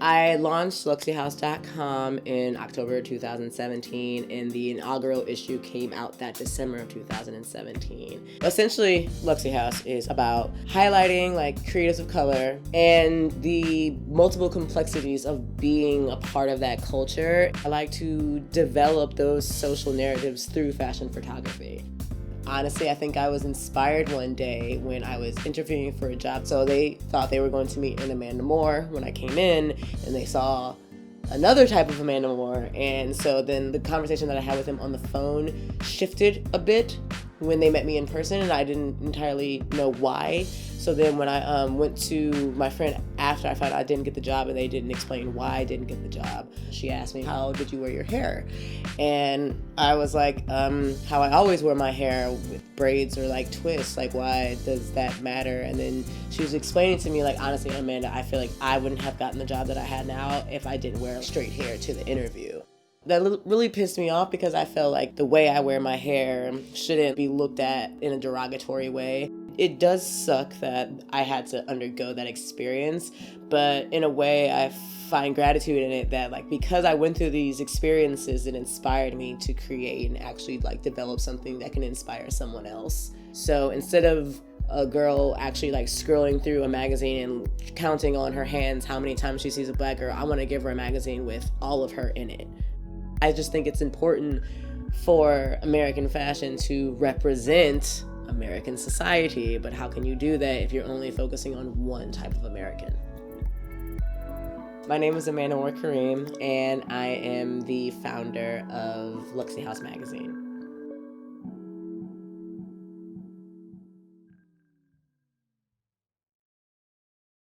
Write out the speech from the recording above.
I launched LuxyHouse.com in October 2017, and the inaugural issue came out that December of 2017. Essentially, Luxy House is about highlighting like creatives of color and the multiple complexities of being a part of that culture. I like to develop those social narratives through fashion photography. Honestly, I think I was inspired one day when I was interviewing for a job. So they thought they were going to meet an Amanda Moore when I came in, and they saw another type of Amanda Moore. And so then the conversation that I had with him on the phone shifted a bit when they met me in person, and I didn't entirely know why. So then when I went to my friend after I found out I didn't get the job and they didn't explain why I didn't get the job, she asked me, how did you wear your hair? And I was like, how I always wear my hair, with braids or like twists, like why does that matter? And then she was explaining to me, like, honestly, Amanda, I feel like I wouldn't have gotten the job that I had now if I didn't wear straight hair to the interview. That really pissed me off because I felt like the way I wear my hair shouldn't be looked at in a derogatory way. It does suck that I had to undergo that experience, but in a way I find gratitude in it that, like, because I went through these experiences, it inspired me to create and actually like develop something that can inspire someone else. So instead of a girl actually like scrolling through a magazine and counting on her hands how many times she sees a black girl, I want to give her a magazine with all of her in it. I just think it's important for American fashion to represent American society, but how can you do that if you're only focusing on one type of American? My name is Moore-Karim, and I am the founder of Luxy Haus Magazine.